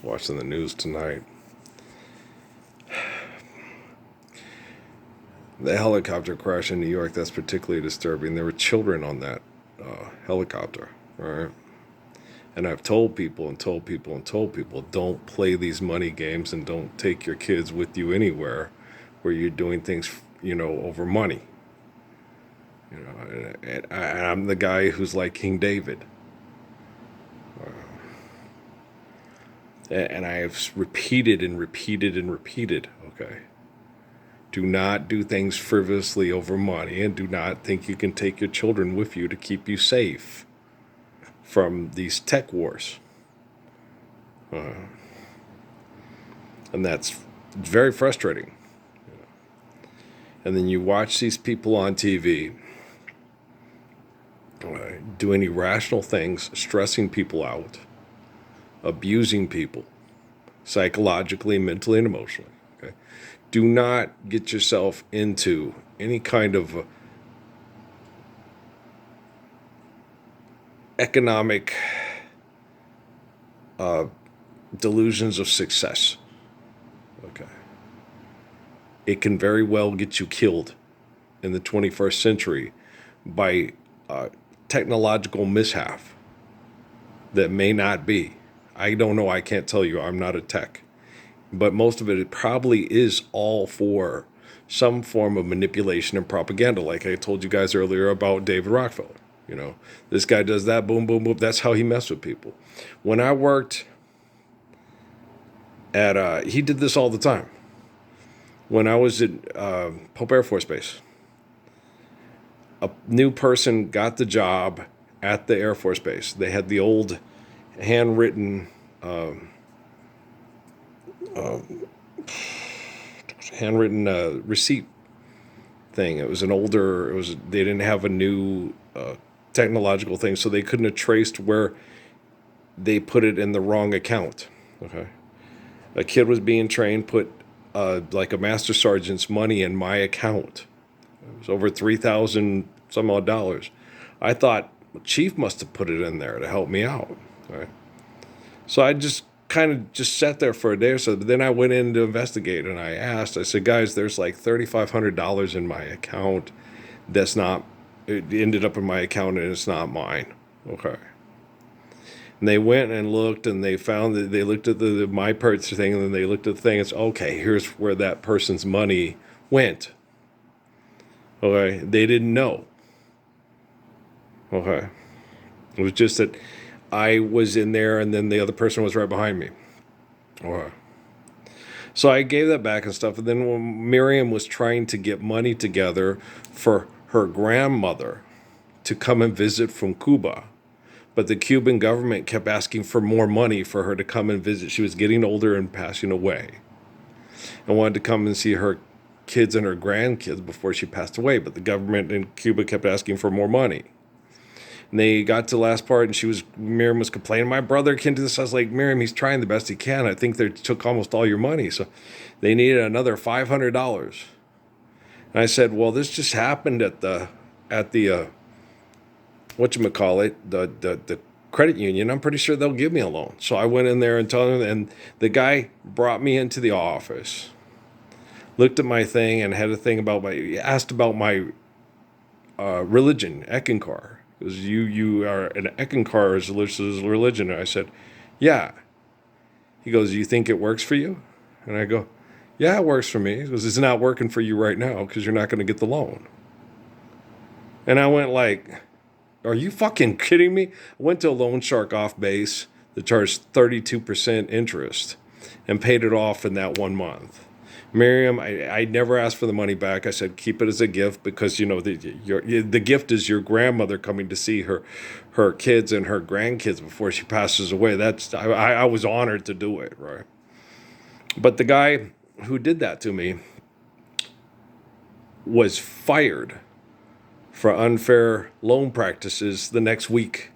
Watching the news tonight. The helicopter crash in New York, that's particularly disturbing. There were children on that helicopter, right? And I've told people and told people and told people, don't play these money games and don't take your kids with you anywhere where you're doing things, over money. And I'm the guy who's like King David. And I have repeated and repeated and repeated, okay? Do not do things frivolously over money, and do not think you can take your children with you to keep you safe from these tech wars. And that's very frustrating. And then you watch these people on TV doing irrational things, stressing people out, abusing people psychologically, mentally, and emotionally. Okay? Do not get yourself into any kind of economic delusions of success. Okay. It can very well get you killed in the 21st century by technological mishap that may not be. I don't know. I can't tell you. I'm not a tech. But most of it probably is all for some form of manipulation and propaganda, like I told you guys earlier about David Rockefeller. This guy does that, boom, boom, boom. That's how he messed with people. When I worked at, he did this all the time. When I was at Pope Air Force Base, a new person got the job at the Air Force Base. They had the old handwritten receipt thing. It was they didn't have a new technological thing, so they couldn't have traced where they put it in the wrong account. Okay. A kid was being trained, put like a master sergeant's money in my account. It was over $3,000 some odd dollars. I thought Chief must have put it in there to help me out. Right. So I just kind of just sat there for a day or so. But then I went in to investigate, and I said, guys, there's like $3,500 in my account. It ended up in my account and it's not mine. Okay. And they went and looked, and they found that they looked at the my parts thing, and then they looked at the thing. It's okay. Here's where that person's money went. Okay. They didn't know. Okay. It was just that I was in there, and then the other person was right behind me. Okay. So I gave that back and stuff. And then when Miriam was trying to get money together for her grandmother to come and visit from Cuba, but the Cuban government kept asking for more money for her to come and visit. She was getting older and passing away, and wanted to come and see her kids and her grandkids before she passed away. But the government in Cuba kept asking for more money. And they got to the last part, and Miriam was complaining, my brother can do this. I was like, Miriam, he's trying the best he can. I think they took almost all your money. So they needed another $500. And I said, well, this just happened at the whatchamacallit, the credit union. I'm pretty sure they'll give me a loan. So I went in there and told him, and the guy brought me into the office, looked at my thing, and had a thing asked about my religion, Eckankar. Because you are an Eckankar as a religion. And I said, yeah. He goes, you think it works for you? And I go, yeah, it works for me. He goes, it's not working for you right now because you're not going to get the loan. And I went like, are you fucking kidding me? I went to a loan shark off base that charged 32% interest and paid it off in that 1 month. Miriam, I never asked for the money back. I said, keep it as a gift because, the gift is your grandmother coming to see her kids and her grandkids before she passes away. I was honored to do it, right? But the guy who did that to me was fired for unfair loan practices the next week.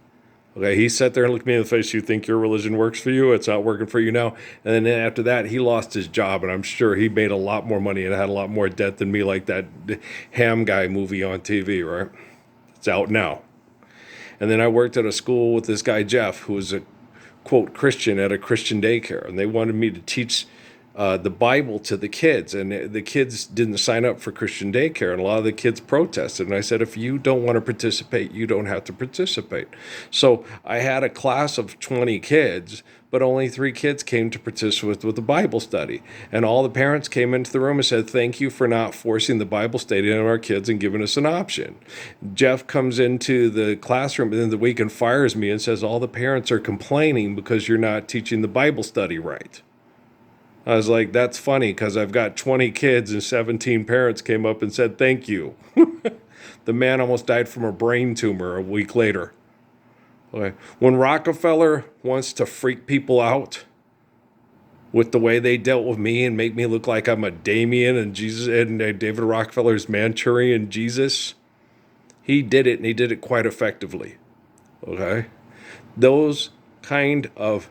Okay, he sat there and looked me in the face. You think your religion works for you? It's not working for you now. And then after that, he lost his job, and I'm sure he made a lot more money and had a lot more debt than me, like that Ham Guy movie on TV, right? It's out now. And then I worked at a school with this guy, Jeff, who was quote Christian at a Christian daycare, and they wanted me to teach the Bible to the kids, and the kids didn't sign up for Christian daycare, and a lot of the kids protested. And I said, if you don't want to participate, you don't have to participate. So I had a class of 20 kids, but only 3 kids came to participate with the Bible study. And all the parents came into the room and said, thank you for not forcing the Bible study on our kids and giving us an option. Jeff comes into the classroom at the end of the week and fires me and says, all the parents are complaining because you're not teaching the Bible study right. I was like, that's funny because I've got 20 kids and 17 parents came up and said, thank you. The man almost died from a brain tumor a week later. Okay. When Rockefeller wants to freak people out with the way they dealt with me and make me look like I'm a Damien and Jesus and David Rockefeller's Manchurian Jesus, he did it, and he did it quite effectively. Okay. Those kind of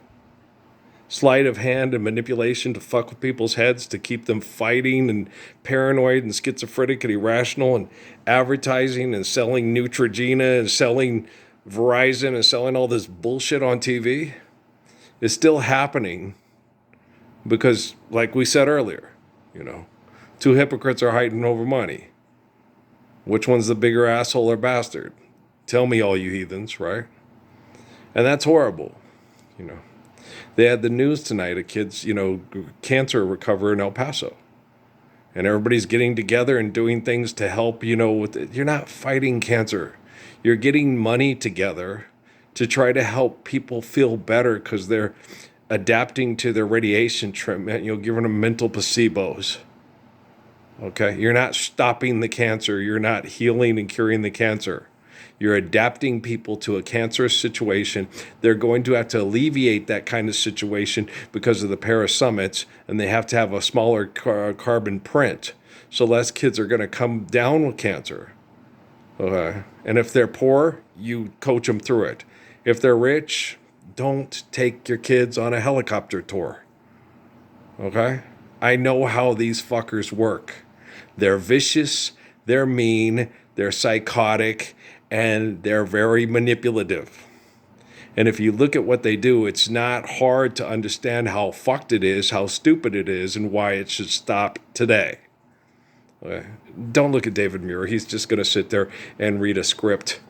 sleight of hand and manipulation to fuck with people's heads, to keep them fighting and paranoid and schizophrenic and irrational, and advertising and selling Neutrogena and selling Verizon and selling all this bullshit on TV is still happening because, like we said earlier, 2 hypocrites are fighting over money. Which one's the bigger asshole or bastard? Tell me, all you heathens, right? And that's horrible, They had the news tonight, a kid's, cancer recovery in El Paso. And everybody's getting together and doing things to help, with it. You're not fighting cancer. You're getting money together to try to help people feel better because they're adapting to their radiation treatment, giving them mental placebos. Okay? You're not stopping the cancer. You're not healing and curing the cancer. You're adapting people to a cancerous situation. They're going to have to alleviate that kind of situation because of the Paris summits, and they have to have a smaller carbon print. So less kids are going to come down with cancer. Okay. And if they're poor, you coach them through it. If they're rich, don't take your kids on a helicopter tour. Okay? I know how these fuckers work. They're vicious, they're mean, they're psychotic, and they're very manipulative. And if you look at what they do, it's not hard to understand how fucked it is, how stupid it is, and why it should stop today. Okay. Don't look at David Muir. He's just going to sit there and read a script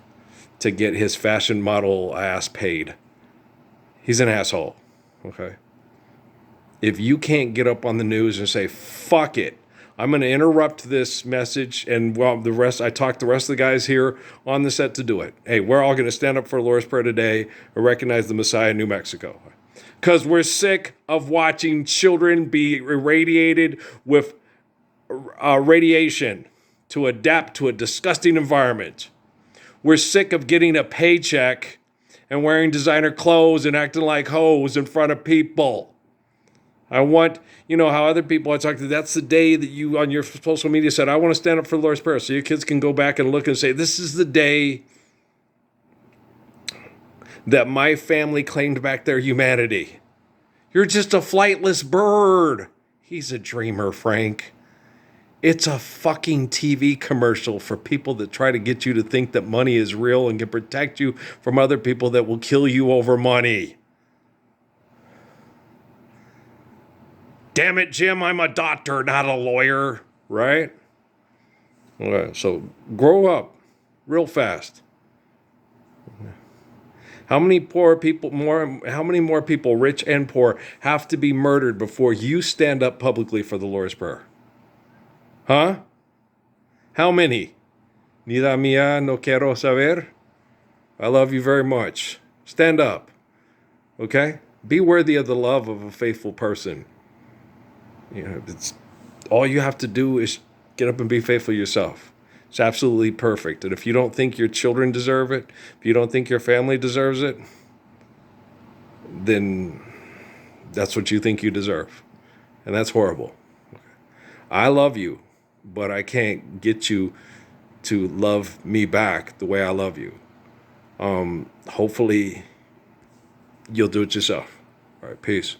to get his fashion model ass paid. He's an asshole. Okay. If you can't get up on the news and say, fuck it, I'm going to interrupt this message, and I talked the rest of the guys here on the set to do it. Hey, we're all going to stand up for the Lord's Prayer today and recognize the Messiah in New Mexico. Because we're sick of watching children be irradiated with radiation to adapt to a disgusting environment. We're sick of getting a paycheck and wearing designer clothes and acting like hoes in front of people. I want, how other people I talk to, that's the day that you on your social media said, I want to stand up for the Lord's Prayer. So your kids can go back and look and say, this is the day that my family claimed back their humanity. You're just a flightless bird. He's a dreamer, Frank. It's a fucking TV commercial for people that try to get you to think that money is real and can protect you from other people that will kill you over money. Damn it, Jim, I'm a doctor, not a lawyer, right? Okay, so grow up real fast. How many more people, rich and poor, have to be murdered before you stand up publicly for the Lord's Prayer? Huh? How many? Nida mía, no quiero saber. I love you very much. Stand up. Okay? Be worthy of the love of a faithful person. It's all you have to do is get up and be faithful yourself. It's absolutely perfect. And if you don't think your children deserve it, if you don't think your family deserves it, then that's what you think you deserve. And that's horrible. I love you, but I can't get you to love me back the way I love you. Hopefully you'll do it yourself. All right, peace.